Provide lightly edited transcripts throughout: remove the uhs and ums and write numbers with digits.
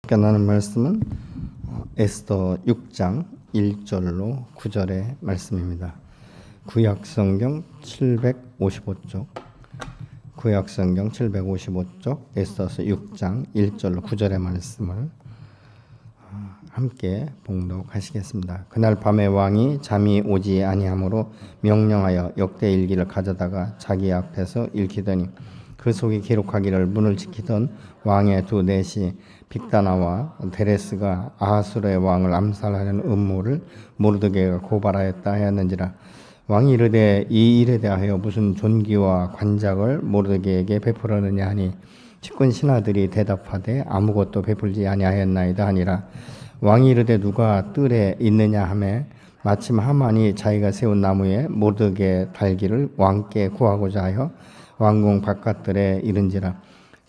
나는 말씀은 에스더 6장 1절로 9절의 말씀입니다. 구약성경 755쪽 구약성경 755쪽 에스더서 6장 1절로 9절의 말씀을 함께 봉독하시겠습니다. 그날 밤에 왕이 잠이 오지 아니하므로 명령하여 역대일기를 가져다가 자기 앞에서 읽히더니 그 속에 기록하기를 문을 지키던 왕의 두 내시 빅다나와 데레스가 아하수르의 왕을 암살하려는 음모를 모르드게가 고발하였다 하였는지라. 왕이 이르되 이 일에 대하여 무슨 존귀와 관작을 모르드게에게 베풀었느냐 하니 측근 신하들이 대답하되 아무것도 베풀지 아니하였나이다 하니라. 왕이 이르되 누가 뜰에 있느냐 하매 마침 하만이 자기가 세운 나무에 모르드게 달기를 왕께 구하고자 하여 왕궁 바깥들에 이른지라.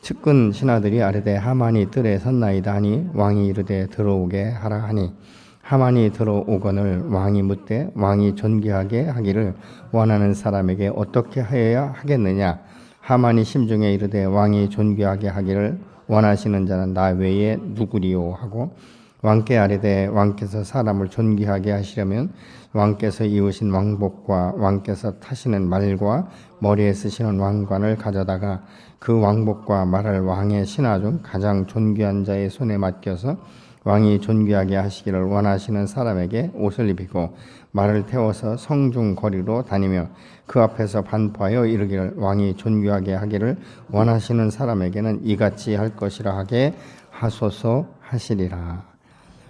측근 신하들이 아뢰되 하만이 뜰에 섰나이다 하니 왕이 이르되 들어오게 하라 하니 하만이 들어오거늘 왕이 묻되 왕이 존귀하게 하기를 원하는 사람에게 어떻게 하여야 하겠느냐. 하만이 심중에 이르되 왕이 존귀하게 하기를 원하시는 자는 나 외에 누구리요 하고 왕께 아뢰되 왕께서 사람을 존귀하게 하시려면 왕께서 입으신 왕복과 왕께서 타시는 말과 머리에 쓰시는 왕관을 가져다가 그 왕복과 말을 왕의 신하 중 가장 존귀한 자의 손에 맡겨서 왕이 존귀하게 하시기를 원하시는 사람에게 옷을 입히고 말을 태워서 성중 거리로 다니며 그 앞에서 반포하여 이르기를 왕이 존귀하게 하기를 원하시는 사람에게는 이같이 할 것이라 하게 하소서 하시리라.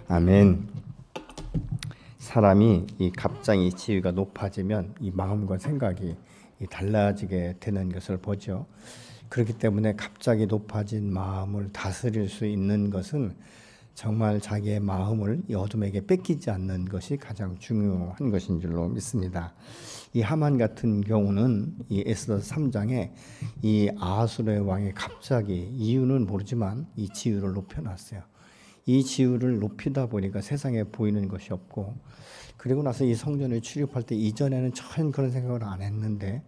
아멘. 사람이 이 갑자기 지위가 높아지면 이 마음과 생각이 달라지게 되는 것을 보죠. 그렇기 때문에 갑자기 높아진 마음을 다스릴 수 있는 것은 정말 자기의 마음을 이 어둠에게 뺏기지 않는 것이 가장 중요한 것인 줄로 믿습니다. 이 하만 같은 경우는 이 에스더 3장에 이 아하수르의 왕이 갑자기 이유는 모르지만 이 지위를 높여놨어요. 이 지위를 높이다 보니까 세상에 보이는 것이 없고, 그리고 나서 이 성전에 출입할 때 이전에는 전혀 그런 생각을 안 했는데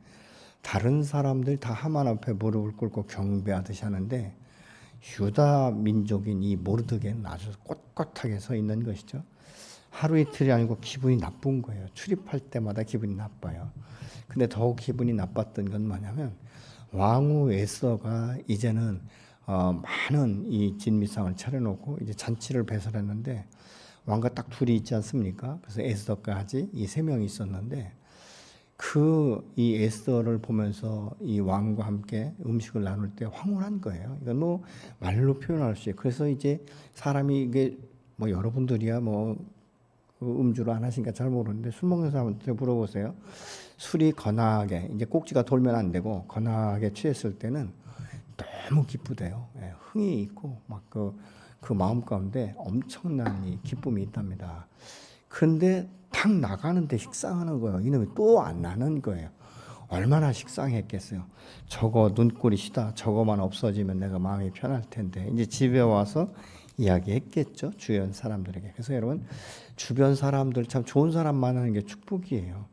다른 사람들 다 하만 앞에 무릎을 꿇고 경배하듯이 하는데 유다 민족인 이 모르드게는 아주 꼿꼿하게 서 있는 것이죠. 하루 이틀이 아니고 기분이 나쁜 거예요. 출입할 때마다 기분이 나빠요. 근데 더욱 기분이 나빴던 건 뭐냐면 왕후 에스더가 이제는 많은 이 진미상을 차려놓고 이제 잔치를 배설했는데 왕과 딱 둘이 있지 않습니까? 그래서 에스더까지 이 세 명이 있었는데 이 에스더를 보면서 이 왕과 함께 음식을 나눌 때 황홀한 거예요. 이건 뭐 말로 표현할 수 있어요. 그래서 이제 사람이 이게 뭐 여러분들이야 뭐 음주를 안 하시니까 잘 모르는데 술 먹는 사람한테 물어보세요. 술이 건하게 이제 꼭지가 돌면 안 되고 건하게 취했을 때는 너무 기쁘대요. 예, 흥이 있고 막 그 마음 가운데 엄청난 이 기쁨이 있답니다. 그런데 탁 나가는데 식상하는 거예요. 이놈이 또 안 나는 거예요. 얼마나 식상했겠어요. 저거 눈꼴이 시다. 저거만 없어지면 내가 마음이 편할 텐데. 이제 집에 와서 이야기했겠죠. 주변 사람들에게. 그래서 여러분 주변 사람들 참 좋은 사람 만나는 게 축복이에요.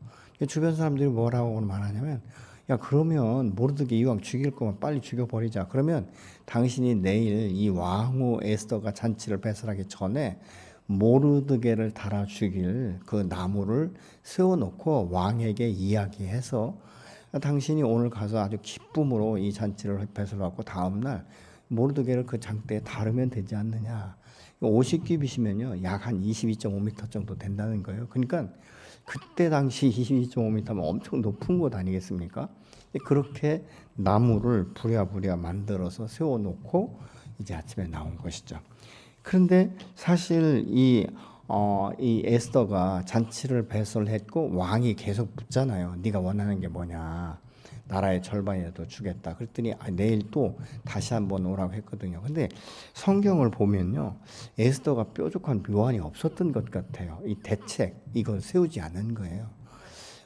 주변 사람들이 뭐라고 말하냐면 야 그러면 모르드게 이왕 죽일 거면 빨리 죽여버리자. 그러면 당신이 내일 이 왕후 에스더가 잔치를 배설하기 전에 모르드게를 달아 죽일 그 나무를 세워놓고 왕에게 이야기해서 당신이 오늘 가서 아주 기쁨으로 이 잔치를 배설하고 다음날 모르드게를 그 장대에 다루면 되지 않느냐. 50규빗이면요 약 한 22.5m 정도 된다는 거예요. 그러니까 그때 당시 22.5m면 엄청 높은 곳 아니겠습니까? 그렇게 나무를 부랴부랴 만들어서 세워놓고 이제 아침에 나온 것이죠. 그런데 사실 이 에스더가 잔치를 배설했고 왕이 계속 묻잖아요. 네가 원하는 게 뭐냐. 나라의 절반이라도 주겠다. 그랬더니 내일 또 다시 한번 오라고 했거든요. 근데 성경을 보면요. 에스더가 뾰족한 묘안이 없었던 것 같아요. 이 대책, 이걸 세우지 않은 거예요.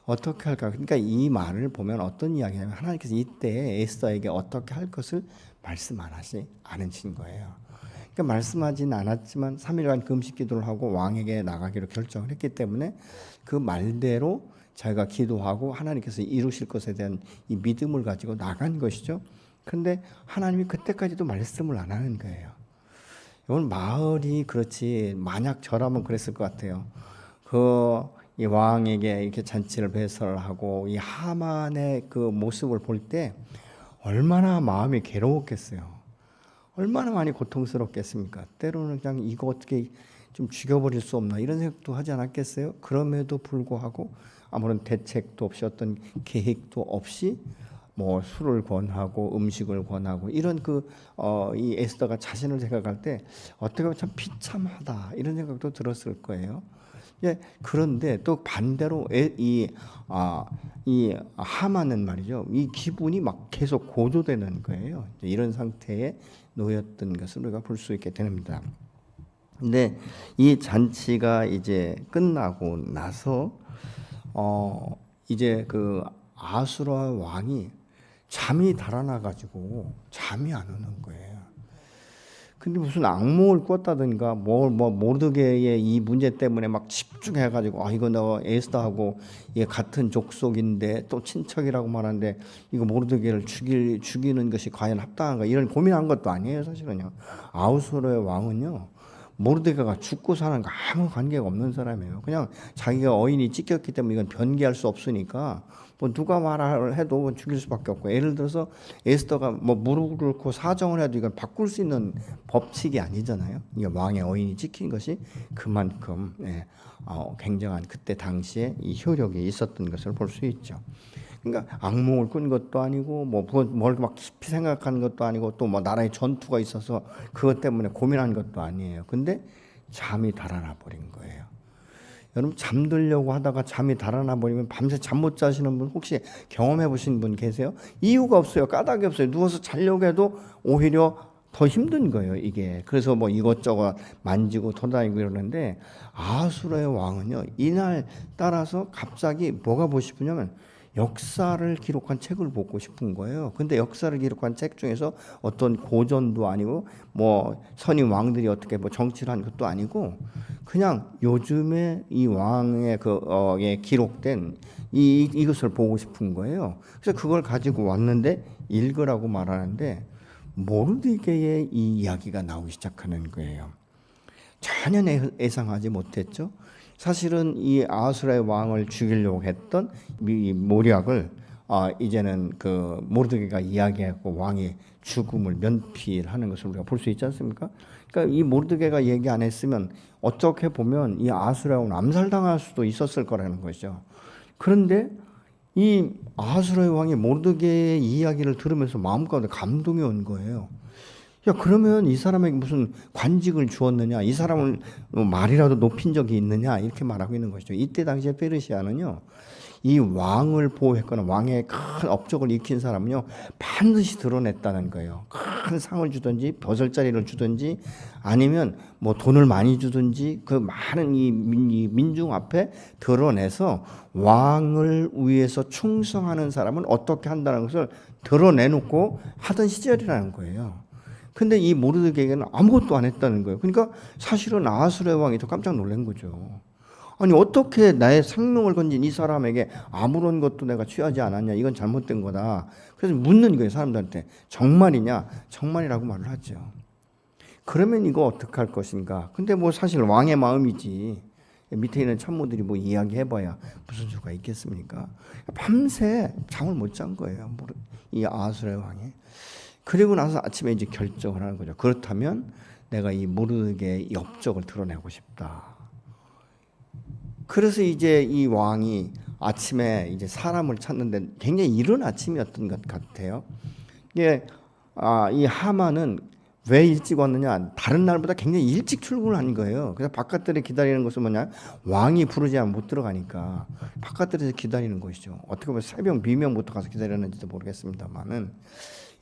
어떻게 할까? 그러니까 이 말을 보면 어떤 이야기냐면 하나님께서 이때 에스더에게 어떻게 할 것을 말씀 안 하시 않으신 거예요. 그러니까 말씀하지는 않았지만 3일간 금식 기도를 하고 왕에게 나가기로 결정을 했기 때문에 그 말대로 자기가 기도하고 하나님께서 이루실 것에 대한 이 믿음을 가지고 나간 것이죠. 그런데 하나님이 그때까지도 말씀을 안 하는 거예요. 이건 마을이 그렇지 만약 저라면 그랬을 것 같아요. 이 왕에게 이렇게 잔치를 배설하고 이 하만의 그 모습을 볼 때 얼마나 마음이 괴로웠겠어요. 얼마나 많이 고통스럽겠습니까? 때로는 그냥 이거 어떻게 좀 죽여버릴 수 없나 이런 생각도 하지 않았겠어요? 그럼에도 불구하고 아무런 대책도 없이 어떤 계획도 없이 뭐 술을 권하고 음식을 권하고 이런 이 에스더가 자신을 생각할 때 어떻게 보면 참 비참하다 이런 생각도 들었을 거예요. 예, 그런데 또 반대로 이 하만은 말이죠. 이 기분이 막 계속 고조되는 거예요. 이런 상태에 놓였던 것을 우리가 볼 수 있게 됩니다. 근데 이 잔치가 이제 끝나고 나서 이제 그 아수라 왕이 잠이 달아나 가지고 잠이 안 오는 거예요. 근데 무슨 악몽을 꿨다든가 모르드게의 이 문제 때문에 막 집중해 가지고 이거 너 에스더하고 얘 같은 족속인데 또 친척이라고 말하는데 이거 모르드게를 죽이는 것이 과연 합당한가 이런 고민한 것도 아니에요. 사실은요. 아수르의 왕은요. 모르드게가 죽고 사는 거 아무 관계가 없는 사람이에요. 그냥 자기가 어인이 찢겼기 때문에 이건 변기할 수 없으니까 뭐 누가 말을 해도 죽일 수밖에 없고, 예를 들어서 에스더가 뭐 무릎을 꿇고 사정을 해도 이건 바꿀 수 있는 법칙이 아니잖아요. 이게 왕의 어인이 찍힌 것이 그만큼 굉장한 그때 당시에 이 효력이 있었던 것을 볼 수 있죠. 그러니까 악몽을 꾼 것도 아니고 뭘 막 깊이 생각하는 것도 아니고 또 뭐 나라의 전투가 있어서 그것 때문에 고민한 것도 아니에요. 근데 잠이 달아나 버린 거예요. 여러분 잠들려고 하다가 잠이 달아나 버리면 밤새 잠 못 자시는 분 혹시 경험해 보신 분 계세요? 이유가 없어요. 까닭이 없어요. 누워서 자려고 해도 오히려 더 힘든 거예요, 이게. 그래서 뭐 이것저것 만지고 돌아다니고 이러는데 아수르의 왕은요, 이날 따라서 갑자기 뭐가 보고 싶으냐면 역사를 기록한 책을 보고 싶은 거예요. 근데 역사를 기록한 책 중에서 어떤 고전도 아니고 뭐 선임 왕들이 어떻게 뭐 정치를 한 것도 아니고 그냥 요즘에 이 왕의 기록된 이것을 보고 싶은 거예요. 그래서 그걸 가지고 왔는데 읽으라고 말하는데 모르드게의 이 이야기가 나오기 시작하는 거예요. 전혀 예상하지 못했죠. 사실은 이 아수라의 왕을 죽이려고 했던 이 모략을 이제는 그 모르드게가 이야기하고 왕의 죽음을 면피하는 것을 우리가 볼 수 있지 않습니까? 그러니까 이 모르드게가 얘기 안 했으면 어떻게 보면 이 아수라의 왕은 암살당할 수도 있었을 거라는 것이죠. 그런데 이 아수라의 왕이 모르드게의 이야기를 들으면서 마음가운데 감동이 온 거예요. 야, 그러면 이 사람에게 무슨 관직을 주었느냐? 이 사람을 말이라도 높인 적이 있느냐? 이렇게 말하고 있는 것이죠. 이때 당시에 페르시아는요, 이 왕을 보호했거나 왕의 큰 업적을 익힌 사람은요, 반드시 드러냈다는 거예요. 큰 상을 주든지, 벼슬자리를 주든지, 아니면 뭐 돈을 많이 주든지, 그 많은 이 민중 앞에 드러내서 왕을 위해서 충성하는 사람은 어떻게 한다는 것을 드러내놓고 하던 시절이라는 거예요. 근데 이 모르드게에게는 아무것도 안 했다는 거예요. 그러니까 사실은 아수르의 왕이 더 깜짝 놀란 거죠. 아니 어떻게 나의 생명을 건진 이 사람에게 아무런 것도 내가 취하지 않았냐. 이건 잘못된 거다. 그래서 묻는 거예요. 사람들한테. 정말이냐. 정말이라고 말을 하죠. 그러면 이거 어떡할 것인가. 근데 뭐 사실 왕의 마음이지. 밑에 있는 참모들이 뭐 이야기해봐야 무슨 수가 있겠습니까. 밤새 잠을 못 잔 거예요. 이 아수르의 왕이. 그리고 나서 아침에 이제 결정을 하는 거죠. 그렇다면 내가 이 모르드게의 업적을 드러내고 싶다. 그래서 이제 이 왕이 아침에 이제 사람을 찾는데 굉장히 이른 아침이었던 것 같아요. 이게 이 하만은 왜 일찍 왔느냐? 다른 날보다 굉장히 일찍 출근을 한 거예요. 그래서 바깥들에 기다리는 것은 뭐냐? 왕이 부르지 않으면 못 들어가니까 바깥들에서 기다리는 것이죠. 어떻게 보면 새벽 미명부터 가서 기다렸는지도 모르겠습니다만은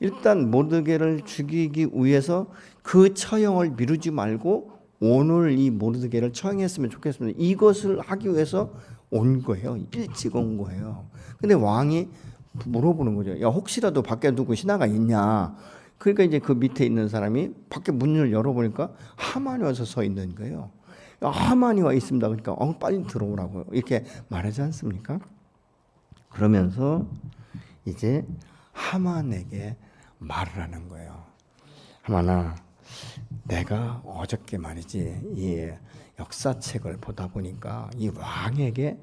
일단 모르드게를 죽이기 위해서 그 처형을 미루지 말고 오늘 이 모르드게를 처형했으면 좋겠습니다. 이것을 하기 위해서 온 거예요. 일찍 온 거예요. 근데 왕이 물어보는 거죠. 야, 혹시라도 밖에 누구 신하가 있냐? 그러니까 이제 그 밑에 있는 사람이 밖에 문을 열어보니까 하만이 와서 서 있는 거예요. 야, 하만이 와 있습니다. 그러니까 빨리 들어오라고 이렇게 말하지 않습니까? 그러면서 이제 하만에게 말을 하는 거예요. 하만아, 내가 어저께 말이지 이 역사책을 보다 보니까 이 왕에게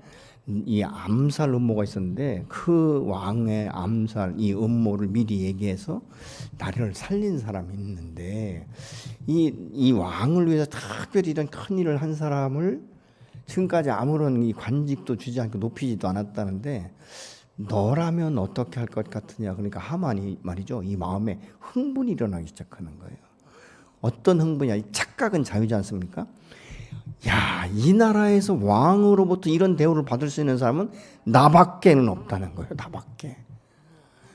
이 암살 음모가 있었는데 그 왕의 암살 이 음모를 미리 얘기해서 나를 살린 사람이 있는데 이 왕을 위해서 특별히 이런 큰 일을 한 사람을 지금까지 아무런 이 관직도 주지 않고 높이지도 않았다는데 너라면 어떻게 할 것 같으냐. 그러니까 하만이 말이죠. 이 마음에 흥분이 일어나기 시작하는 거예요. 어떤 흥분이야? 이 착각은 자유지 않습니까? 야, 이 나라에서 왕으로부터 이런 대우를 받을 수 있는 사람은 나밖에는 없다는 거예요. 나밖에.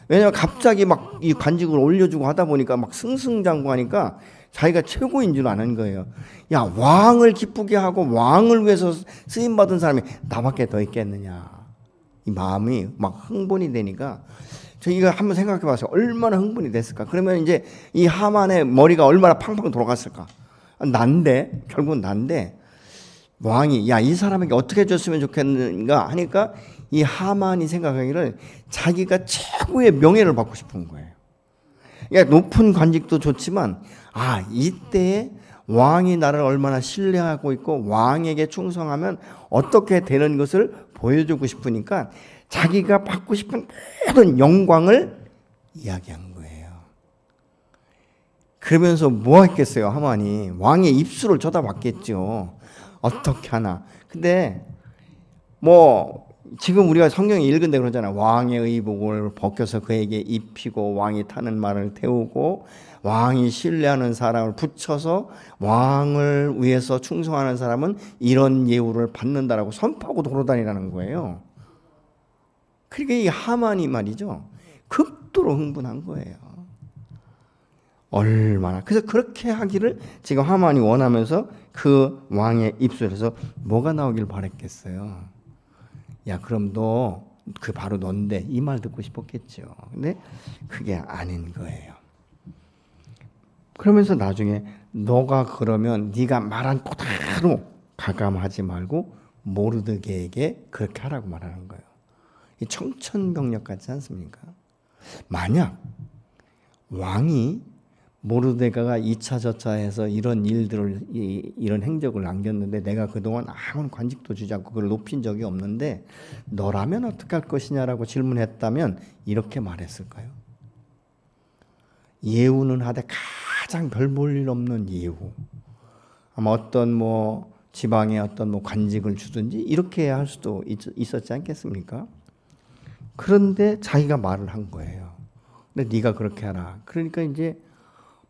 왜냐하면 갑자기 막 이 관직을 올려주고 하다 보니까 막 승승장구하니까 자기가 최고인 줄 아는 거예요. 야, 왕을 기쁘게 하고 왕을 위해서 쓰임 받은 사람이 나밖에 더 있겠느냐. 이 마음이 막 흥분이 되니까 저희가 한번 생각해 봐서 얼마나 흥분이 됐을까. 그러면 이제 이 하만의 머리가 얼마나 팡팡 돌아갔을까. 난데 결국은 난데 왕이 야, 이 사람에게 어떻게 줬으면 좋겠는가 하니까 이 하만이 생각하기를 자기가 최고의 명예를 받고 싶은 거예요. 그러니까 높은 관직도 좋지만 이때에 왕이 나를 얼마나 신뢰하고 있고 왕에게 충성하면 어떻게 되는 것을 보여주고 싶으니까 자기가 받고 싶은 모든 영광을 이야기한 거예요. 그러면서 뭐 했겠어요? 하만이 왕의 입술을 쳐다봤겠죠. 어떻게 하나. 근데 뭐 지금 우리가 성경에 읽은 데 그러잖아요. 왕의 의복을 벗겨서 그에게 입히고 왕이 타는 말을 태우고 왕이 신뢰하는 사람을 붙여서 왕을 위해서 충성하는 사람은 이런 예우를 받는다라고 선포하고 돌아다니라는 거예요. 그러니까 이 하만이 말이죠. 극도로 흥분한 거예요. 얼마나. 그래서 그렇게 하기를 지금 하만이 원하면서 그 왕의 입술에서 뭐가 나오길 바랬겠어요. 야, 그럼 너 그 바로 넌데 이 말 듣고 싶었겠죠. 근데 그게 아닌 거예요. 그러면서 나중에 너가 그러면 네가 말한 그대로 가감하지 말고 모르드게에게 그렇게 하라고 말하는 거예요. 이 청천벽력 같지 않습니까? 만약 왕이 모르드게가 이차저차해서 이런 일들을 이런 행적을 남겼는데 내가 그동안 아무런 관직도 주지 않고 그걸 높인 적이 없는데 너라면 어떻게 할 것이냐라고 질문했다면 이렇게 말했을까요? 예우는 하되 가장 별 볼 일 없는 예우. 아마 어떤 뭐 지방에 어떤 뭐 관직을 주든지 이렇게 할 수도 있었지 않겠습니까? 그런데 자기가 말을 한 거예요. 근데 네가 그렇게 하라. 그러니까 이제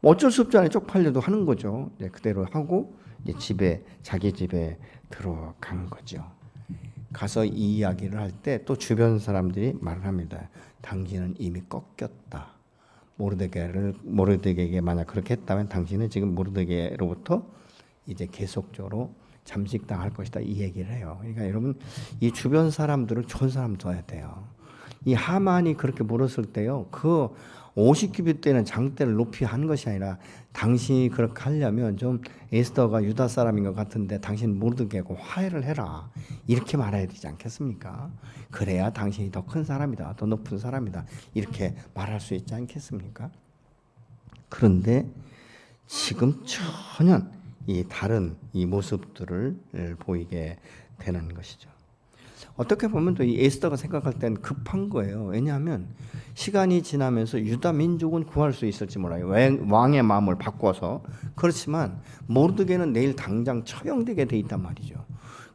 어쩔 수 없잖아요. 쪽팔려도 하는 거죠. 그대로 하고 이제 자기 집에 들어간 거죠. 가서 이 이야기를 할 때 또 주변 사람들이 말을 합니다. 당신은 이미 꺾였다. 모르드게에게 만약 그렇게 했다면 당신은 지금 모르드게로부터 이제 계속적으로 잠식당할 것이다. 이 얘기를 해요. 그러니까 여러분 이 주변 사람들을 좋은 사람 둬야 돼요. 이 하만이 그렇게 물었을 때요. 그 50규빗 되는 장대를 높이 한 것이 아니라 당신이 그렇게 하려면 좀 에스더가 유다 사람인 것 같은데 당신 모르드게하고 화해를 해라. 이렇게 말해야 되지 않겠습니까? 그래야 당신이 더 큰 사람이다. 더 높은 사람이다. 이렇게 말할 수 있지 않겠습니까? 그런데 지금 전혀 이 다른 이 모습들을 보이게 되는 것이죠. 어떻게 보면 또 이 에스더가 생각할 때는 급한 거예요. 왜냐하면 시간이 지나면서 유다 민족은 구할 수 있을지 몰라요. 왕의 마음을 바꿔서. 그렇지만 모르드게는 내일 당장 처형되게 돼 있단 말이죠.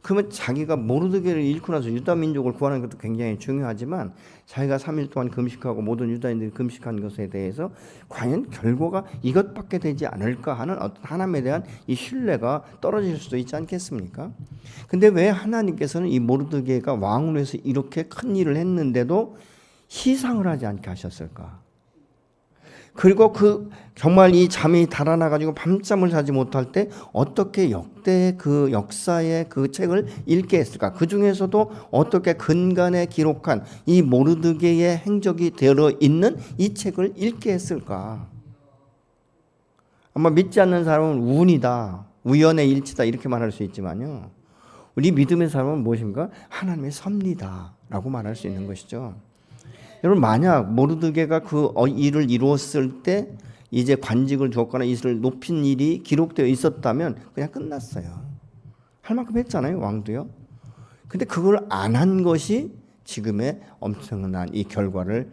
그러면 자기가 모르드게를 잃고 나서 유다 민족을 구하는 것도 굉장히 중요하지만 자기가 3일 동안 금식하고 모든 유다인들이 금식한 것에 대해서 과연 결과가 이것밖에 되지 않을까 하는 어떤 하나님에 대한 이 신뢰가 떨어질 수도 있지 않겠습니까? 근데 왜 하나님께서는 이 모르드게가 왕을 위해서 이렇게 큰 일을 했는데도 희상을 하지 않게 하셨을까? 그리고 정말 이 잠이 달아나 가지고 밤잠을 자지 못할 때 어떻게 그 역사의 그 책을 읽게 했을까? 그 중에서도 어떻게 근간에 기록한 이 모르드게의 행적이 들어 있는 이 책을 읽게 했을까? 아마 믿지 않는 사람은 운이다, 우연의 일치다 이렇게 말할 수 있지만요. 우리 믿음의 사람은 무엇인가? 하나님의 섭리다라고 말할 수 있는 것이죠. 여러분 만약 모르드게가 그 일을 이루었을 때 이제 관직을 주었거나 이를 높인 일이 기록되어 있었다면 그냥 끝났어요. 할 만큼 했잖아요, 왕도요. 근데 그걸 안 한 것이 지금의 엄청난 이 결과를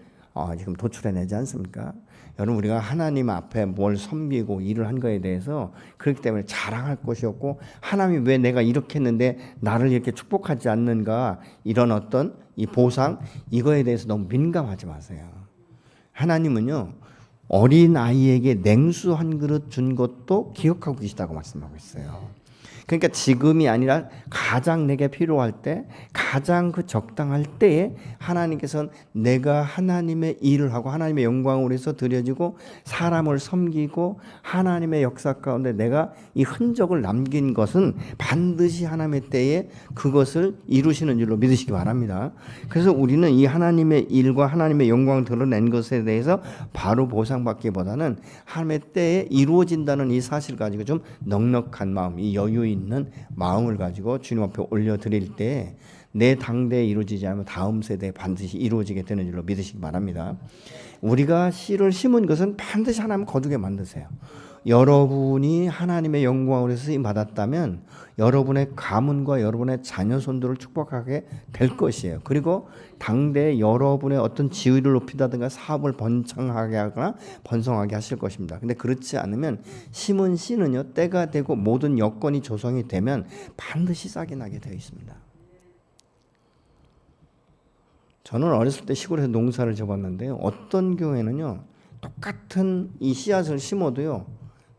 지금 도출해내지 않습니까? 여러분, 우리가 하나님 앞에 뭘 섬기고 일을 한 거에 대해서 그렇기 때문에 자랑할 것이 없고, 하나님이 왜 내가 이렇게 했는데 나를 이렇게 축복하지 않는가, 이런 어떤 이 보상, 이거에 대해서 너무 민감하지 마세요. 하나님은요, 어린 아이에게 냉수 한 그릇 준 것도 기억하고 계시다고 말씀하고 있어요. 그러니까 지금이 아니라 가장 내게 필요할 때, 가장 그 적당할 때에 하나님께서는 내가 하나님의 일을 하고 하나님의 영광을 위해서 드려지고 사람을 섬기고 하나님의 역사 가운데 내가 이 흔적을 남긴 것은 반드시 하나님의 때에 그것을 이루시는 줄로 믿으시기 바랍니다. 그래서 우리는 이 하나님의 일과 하나님의 영광을 드러낸 것에 대해서 바로 보상받기보다는 하나님의 때에 이루어진다는 이 사실 가지고 좀 넉넉한 마음, 이 여유 있는 마음을 가지고 주님 앞에 올려드릴 때 내 당대에 이루어지지 않으면 다음 세대에 반드시 이루어지게 되는 줄로 믿으시기 바랍니다. 우리가 씨를 심은 것은 반드시 하나님 거두게 만드세요. 여러분이 하나님의 영광으로 쓰임 받았다면 여러분의 가문과 여러분의 자녀 손들을 축복하게 될 것이에요. 그리고 당대에 여러분의 어떤 지위를 높이다든가 사업을 번창하게 하거나 번성하게 하실 것입니다. 근데 그렇지 않으면 심은 씨는요, 때가 되고 모든 여건이 조성이 되면 반드시 싹이 나게 되어 있습니다. 저는 어렸을 때 시골에서 농사를 접었는데요, 어떤 경우에는요 똑같은 이 씨앗을 심어도요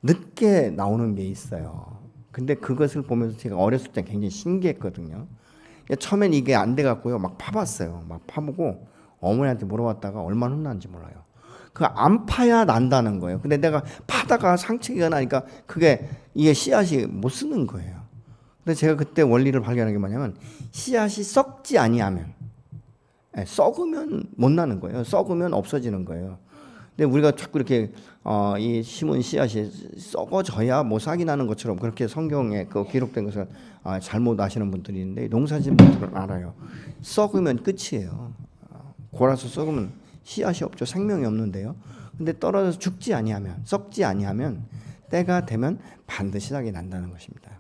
늦게 나오는 게 있어요. 근데 그것을 보면서 제가 어렸을 때 굉장히 신기했거든요. 처음엔 이게 안 돼갖고요 막 파봤어요. 막 파보고 어머니한테 물어봤다가 얼마나 혼났는지 몰라요. 그 안 파야 난다는 거예요. 근데 내가 파다가 상처가 나니까 이게 씨앗이 못 쓰는 거예요. 근데 제가 그때 원리를 발견한 게 뭐냐면, 씨앗이 썩지 아니하면, 썩으면 못 나는 거예요. 썩으면 없어지는 거예요. 근데 우리가 자꾸 이렇게 이 심은 씨앗이 썩어져야 뭐 싹이 나는 것처럼 그렇게 성경에 그 기록된 것을 잘못 아시는 분들이 있는데, 농사짓는 분들은 알아요. 썩으면 끝이에요. 골아서 썩으면 씨앗이 없죠. 생명이 없는데요. 근데 떨어져서 죽지 아니하면, 썩지 아니하면 때가 되면 반드시 싹이 난다는 것입니다.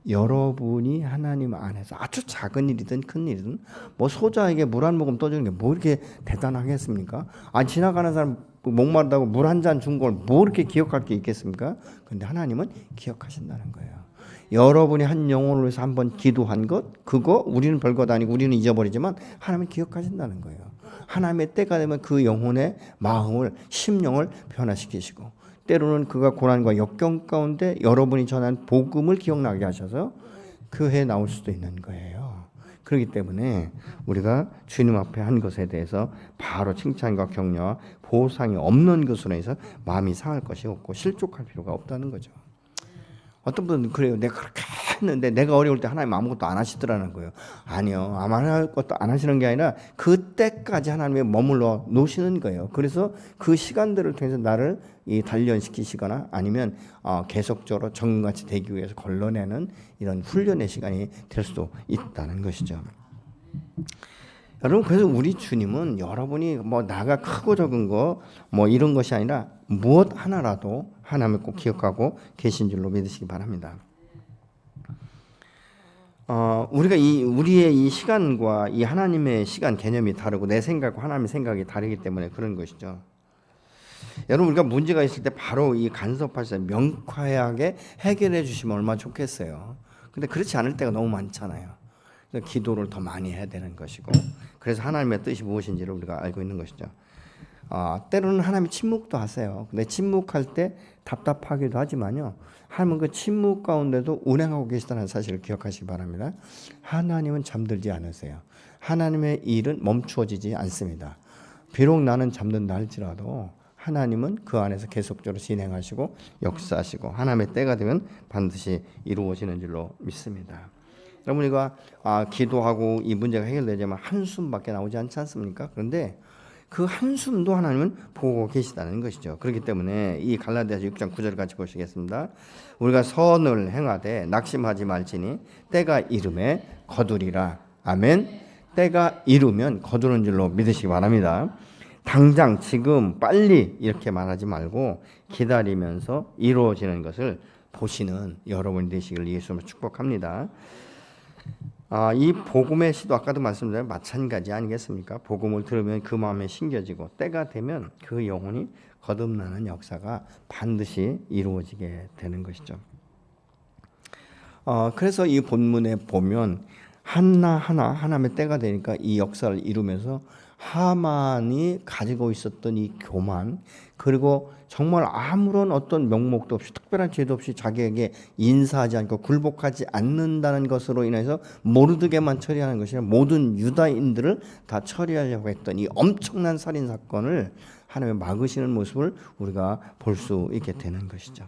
여러분이 하나님 안에서 아주 작은 일이든 큰 일이든, 뭐 소자에게 물 한 모금 떠주는 게 뭐 이렇게 대단하겠습니까? 지나가는 사람 목마르다고 물 한 잔 준 걸 뭐 이렇게 기억할 게 있겠습니까? 근데 하나님은 기억하신다는 거예요. 여러분이 한 영혼을 위해서 한번 기도한 것, 그거 우리는 별것 아니고 우리는 잊어버리지만 하나님은 기억하신다는 거예요. 하나님의 때가 되면 그 영혼의 마음을, 심령을 변화시키시고, 때로는 그가 고난과 역경 가운데 여러분이 전한 복음을 기억나게 하셔서 그 해에 나올 수도 있는 거예요. 그렇기 때문에 우리가 주님 앞에 한 것에 대해서 바로 칭찬과 격려와 보상이 없는 것으로 해서 마음이 상할 것이 없고 실족할 필요가 없다는 거죠. 어떤 분은 그래요. 내가 그렇게 했는데 내가 어려울 때 하나님 아무것도 안 하시더라는 거예요. 아니요. 아무것도 안 하시는 게 아니라 그때까지 하나님이 머물러 놓으시는 거예요. 그래서 그 시간들을 통해서 나를 단련시키시거나 아니면 계속적으로 정금같이 되기 위해서 걸러내는 이런 훈련의 시간이 될 수도 있다는 것이죠. 여러분, 그래서 우리 주님은 여러분이 뭐 나가 크고 적은 거 뭐 이런 것이 아니라 무엇 하나라도 하나님을 꼭 기억하고 계신 줄로 믿으시기 바랍니다. 우리가 우리의 이 시간과 이 하나님의 시간 개념이 다르고 내 생각과 하나님의 생각이 다르기 때문에 그런 것이죠. 여러분, 우리가 문제가 있을 때 바로 이 간섭하셔서 명쾌하게 해결해 주시면 얼마나 좋겠어요. 근데 그렇지 않을 때가 너무 많잖아요. 그래서 기도를 더 많이 해야 되는 것이고, 그래서 하나님의 뜻이 무엇인지를 우리가 알고 있는 것이죠. 때로는 하나님이 침묵도 하세요. 근데 침묵할 때 답답하기도 하지만요, 하나님은 그 침묵 가운데도 운행하고 계시다는 사실을 기억하시기 바랍니다. 하나님은 잠들지 않으세요. 하나님의 일은 멈추어지지 않습니다. 비록 나는 잠든다 할지라도 하나님은 그 안에서 계속적으로 진행하시고 역사하시고 하나님의 때가 되면 반드시 이루어지는 줄로 믿습니다. 여러분, 우리가 기도하고 이 문제가 해결되지만 한숨밖에 나오지 않지 않습니까? 그런데 그 한숨도 하나님은 보고 계시다는 것이죠. 그렇기 때문에 이 갈라디아서 6장 9절 같이 보시겠습니다. 우리가 선을 행하되 낙심하지 말지니 때가 이름에 거두리라. 아멘. 때가 이르면 거두는 줄로 믿으시기 바랍니다. 당장 지금 빨리 이렇게 말하지 말고 기다리면서 이루어지는 것을 보시는 여러분이 되시기를 예수님으로 축복합니다. 이 복음의 시도 아까도 말씀드린 마찬가지 아니겠습니까? 복음을 들으면 그 마음에 심겨지고 때가 되면 그 영혼이 거듭나는 역사가 반드시 이루어지게 되는 것이죠. 그래서 이 본문에 보면 하나하나 하나님의 때가 되니까 이 역사를 이루면서 하만이 가지고 있었던 이 교만, 그리고 정말 아무런 어떤 명목도 없이 특별한 죄도 없이 자기에게 인사하지 않고 굴복하지 않는다는 것으로 인해서 모르드게만 처리하는 것이 아니라 모든 유다인들을 다 처리하려고 했던 이 엄청난 살인 사건을 하나님이 막으시는 모습을 우리가 볼 수 있게 되는 것이죠.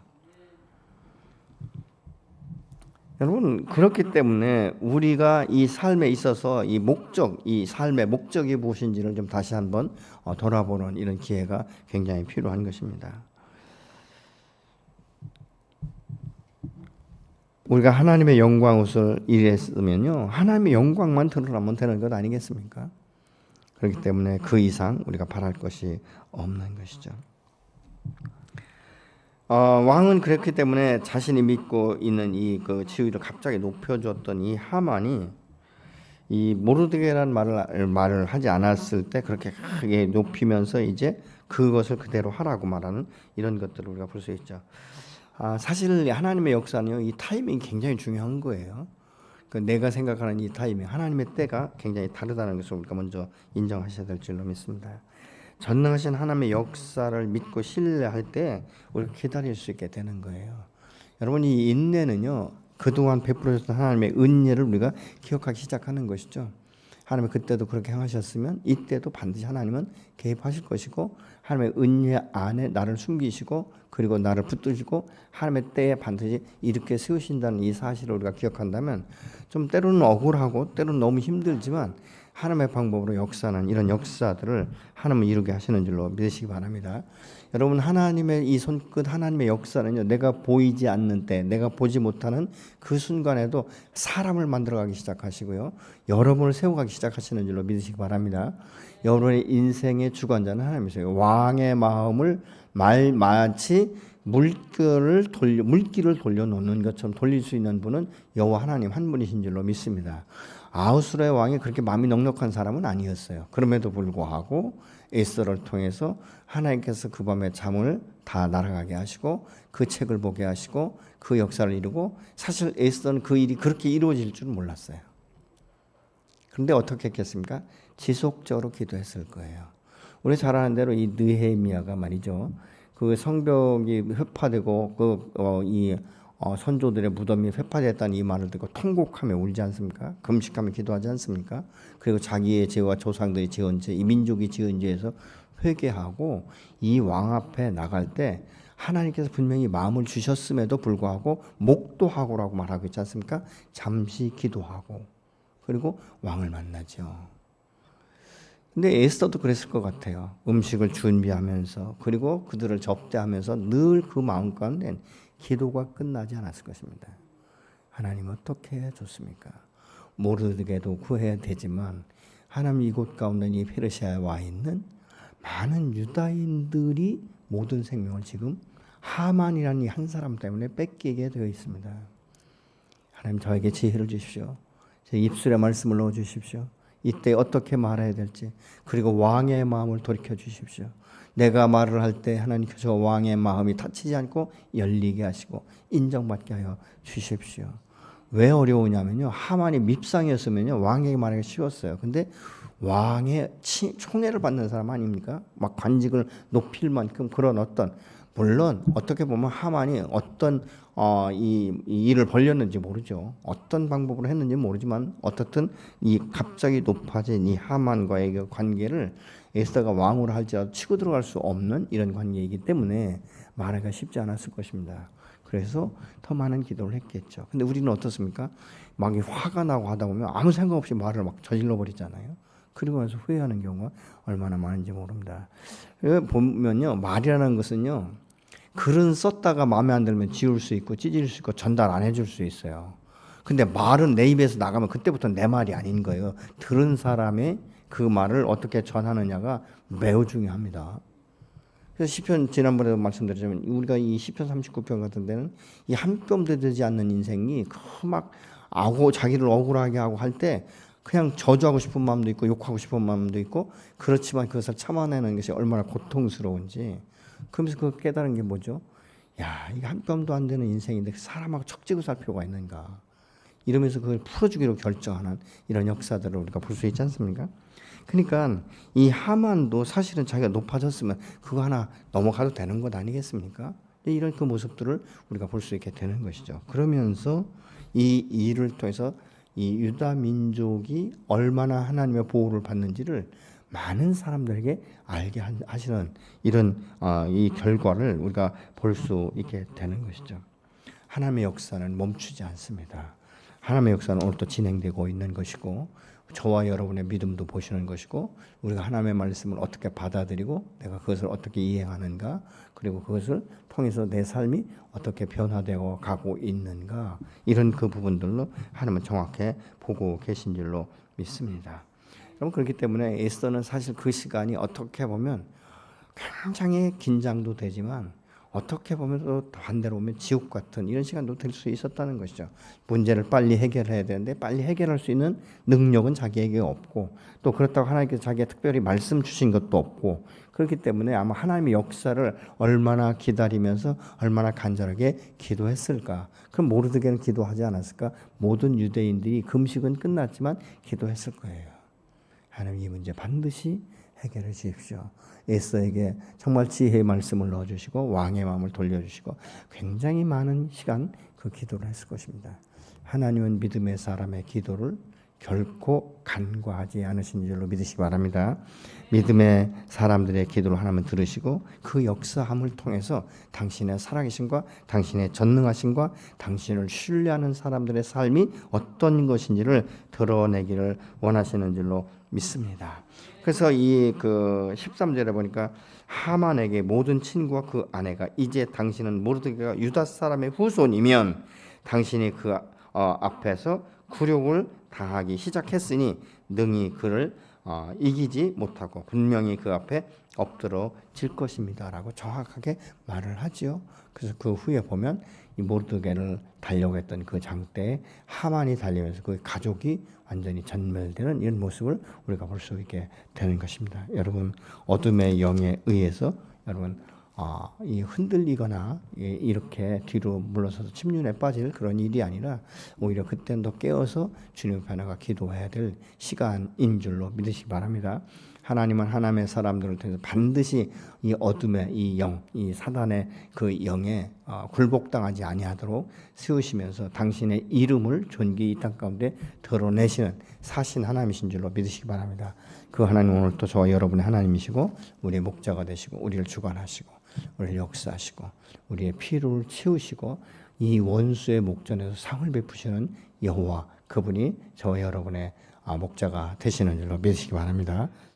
여러분, 그렇기 때문에 우리가 이 삶에 있어서 이 목적, 이 삶의 목적이 무엇인지를 좀 다시 한번 돌아보는 이런 기회가 굉장히 필요한 것입니다. 우리가 하나님의 영광을 일했으면요, 하나님의 영광만 드러나면 되는 것 아니겠습니까? 그렇기 때문에 그 이상 우리가 바랄 것이 없는 것이죠. 왕은 그렇기 때문에 자신이 믿고 있는 이 그 지위를 갑자기 높여줬던 이 하만이 이 모르드게라는 말을 하지 않았을 때 그렇게 크게 높이면서 이제 그것을 그대로 하라고 말하는 이런 것들을 우리가 볼 수 있죠. 사실 하나님의 역사는요, 이 타이밍이 굉장히 중요한 거예요. 내가 생각하는 이 타이밍, 하나님의 때가 굉장히 다르다는 것을 우리가 먼저 인정하셔야 될 줄로 믿습니다. 전능하신 하나님의 역사를 믿고 신뢰할 때 우리가 기다릴 수 있게 되는 거예요. 여러분, 이 인내는요, 그동안 베풀어줬던 하나님의 은혜를 우리가 기억하기 시작하는 것이죠. 하나님이 그때도 그렇게 행하셨으면 이때도 반드시 하나님은 개입하실 것이고, 하나님의 은혜 안에 나를 숨기시고 그리고 나를 붙드시고 하나님의 때에 반드시 이렇게 세우신다는 이 사실을 우리가 기억한다면, 좀 때로는 억울하고 때로는 너무 힘들지만 하나님의 방법으로 역사는 이런 역사들을 하나님은 이루게 하시는 줄로 믿으시기 바랍니다. 여러분, 하나님의 이 손끝, 하나님의 역사는요, 내가 보이지 않는 때, 내가 보지 못하는 그 순간에도 사람을 만들어가기 시작하시고요, 여러분을 세워가기 시작하시는 줄로 믿으시기 바랍니다. 여러분의 인생의 주관자는 하나님이세요. 왕의 마음을 마치 물길을 돌려놓는 것처럼 돌릴 수 있는 분은 여호와 하나님 한 분이신 줄로 믿습니다. 아하수르의 왕이 그렇게 마음이 넉넉한 사람은 아니었어요. 그럼에도 불구하고 에스더를 통해서 하나님께서 그 밤에 잠을 다 날아가게 하시고 그 책을 보게 하시고 그 역사를 이루고, 사실 에스더는 그 일이 그렇게 이루어질 줄은 몰랐어요. 그런데 어떻게 했겠습니까? 지속적으로 기도했을 거예요. 우리 잘 아는 대로 이 느헤미야가 말이죠, 그 성벽이 회파되고 선조들의 무덤이 회파됐다는 이 말을 듣고 통곡하며 울지 않습니까? 금식하며 기도하지 않습니까? 그리고 자기의 죄와 조상들이 지은 죄, 이 민족이 지은 죄에서 회개하고 이 왕 앞에 나갈 때 하나님께서 분명히 마음을 주셨음에도 불구하고 목도하고라고 말하고 있지 않습니까? 잠시 기도하고 그리고 왕을 만나죠. 근데 에스더도 그랬을 것 같아요. 음식을 준비하면서 그리고 그들을 접대하면서 늘 그 마음 가운데 기도가 끝나지 않았을 것입니다. 하나님 어떻게 해줬습니까? 모르게도 구해야 되지만 하나님 이곳 가운데 이 페르시아에 와 있는 많은 유다인들이 모든 생명을 지금 하만이라는 이 한 사람 때문에 뺏기게 되어 있습니다. 하나님 저에게 지혜를 주십시오. 제 입술에 말씀을 넣어 주십시오. 이때 어떻게 말해야 될지, 그리고 왕의 마음을 돌이켜 주십시오. 내가 말을 할 때 하나님께서 왕의 마음이 다치지 않고 열리게 하시고 인정받게 하여 주십시오. 왜 어려우냐면요, 하만이 밉상이었으면요 왕에게 말하기 쉬웠어요. 근데 왕의 총애를 받는 사람 아닙니까? 막 관직을 높일 만큼 그런 어떤, 물론 어떻게 보면 하만이 어떤 이 일을 벌였는지 모르죠. 어떤 방법으로 했는지 모르지만 어떻든 이 갑자기 높아진 이 하만과의 그 관계를 에스더가 왕으로 할지라도 치고 들어갈 수 없는 이런 관계이기 때문에 말하기가 쉽지 않았을 것입니다. 그래서 더 많은 기도를 했겠죠. 근데 우리는 어떻습니까? 막 화가 나고 하다 보면 아무 생각 없이 말을 막 저질러 버리잖아요. 그리고 나서 후회하는 경우가 얼마나 많은지 모릅니다. 보면요, 말이라는 것은요, 글은 썼다가 마음에 안 들면 지울 수 있고 찢을 수 있고 전달 안 해줄 수 있어요. 근데 말은 내 입에서 나가면 그때부터 내 말이 아닌 거예요. 들은 사람의 그 말을 어떻게 전하느냐가 매우 중요합니다. 그래서 시편 지난번에도 말씀드렸지만 우리가 이 시편 39편 같은 데는 이 한 뼘도 되지 않는 인생이 막 자기를 억울하게 하고 할 때 그냥 저주하고 싶은 마음도 있고 욕하고 싶은 마음도 있고 그렇지만 그것을 참아내는 것이 얼마나 고통스러운지 그러면서 그 깨달은 게 뭐죠? 야, 이게 한 뼘도 안 되는 인생인데 사람하고 척지고 살 필요가 있는가? 이러면서 그걸 풀어주기로 결정하는 이런 역사들을 우리가 볼 수 있지 않습니까? 그러니까 이 하만도 사실은 자기가 높아졌으면 그거 하나 넘어가도 되는 것 아니겠습니까? 이런 그 모습들을 우리가 볼 수 있게 되는 것이죠. 그러면서 이 일을 통해서 이 유다 민족이 얼마나 하나님의 보호를 받는지를 많은 사람들에게 알게 하시는 이런 이 결과를 우리가 볼 수 있게 되는 것이죠. 하나님의 역사는 멈추지 않습니다. 하나님의 역사는 오늘도 진행되고 있는 것이고 저와 여러분의 믿음도 보시는 것이고 우리가 하나님의 말씀을 어떻게 받아들이고 내가 그것을 어떻게 이행하는가 그리고 그것을 통해서 내 삶이 어떻게 변화되어 가고 있는가 이런 그 부분들로 하나님은 정확히 보고 계신 줄로 믿습니다. 여러분 그렇기 때문에 에스더는 사실 그 시간이 어떻게 보면 굉장히 긴장도 되지만 어떻게 보면 또 반대로 보면 지옥 같은 이런 시간도 될 수 있었다는 것이죠. 문제를 빨리 해결해야 되는데 빨리 해결할 수 있는 능력은 자기에게 없고 또 그렇다고 하나님께서 자기가 특별히 말씀 주신 것도 없고 그렇기 때문에 아마 하나님의 역사를 얼마나 기다리면서 얼마나 간절하게 기도했을까. 그럼 모르드게는 기도하지 않았을까? 모든 유대인들이 금식은 끝났지만 기도했을 거예요. 하나님 이 문제 반드시 해결해 주십시오. 에스더에게 정말 지혜의 말씀을 넣어주시고 왕의 마음을 돌려주시고 굉장히 많은 시간 그 기도를 했을 것입니다. 하나님은 믿음의 사람의 기도를 결코 간과하지 않으신 줄로 믿으시기 바랍니다. 믿음의 사람들의 기도를 하나님은 들으시고 그 역사함을 통해서 당신의 살아계심과 당신의 전능하심과 당신을 신뢰하는 사람들의 삶이 어떤 것인지를 드러내기를 원하시는 줄로 믿습니다. 그래서 이 그 13절에 보니까 하만에게 모든 친구와 그 아내가 이제 당신은 모르드게가 유다 사람의 후손이면 당신이 그 앞에서 굴욕을 당하기 시작했으니 능히 그를 이기지 못하고 분명히 그 앞에 엎드러질 것입니다라고 정확하게 말을 하지요. 그래서 그 후에 보면 이 모르드게를 달려고 했던 그 장대에 하만이 달리면서 그 가족이 완전히 전멸되는 이런 모습을 우리가 볼 수 있게 되는 것입니다. 여러분 어둠의 영에 의해서 여러분 이 흔들리거나 이렇게 뒤로 물러서서 침륜에 빠질 그런 일이 아니라 오히려 그때는 더 깨어서 주님 변화가 기도해야 될 시간인 줄로 믿으시기 바랍니다. 하나님은 하나님의 사람들을 통해서 반드시 이 어둠의 이 영, 이 사단의 그 영에 굴복당하지 아니하도록 세우시면서 당신의 이름을 존귀히 이 땅 가운데 드러내시는 사신 하나님이신 줄로 믿으시기 바랍니다. 그 하나님 오늘 또 저와 여러분의 하나님이시고 우리의 목자가 되시고 우리를 주관하시고 우리를 역사하시고 우리의 피로를 채우시고 이 원수의 목전에서 상을 베푸시는 여호와 그분이 저와 여러분의 목자가 되시는 줄로 믿으시기 바랍니다.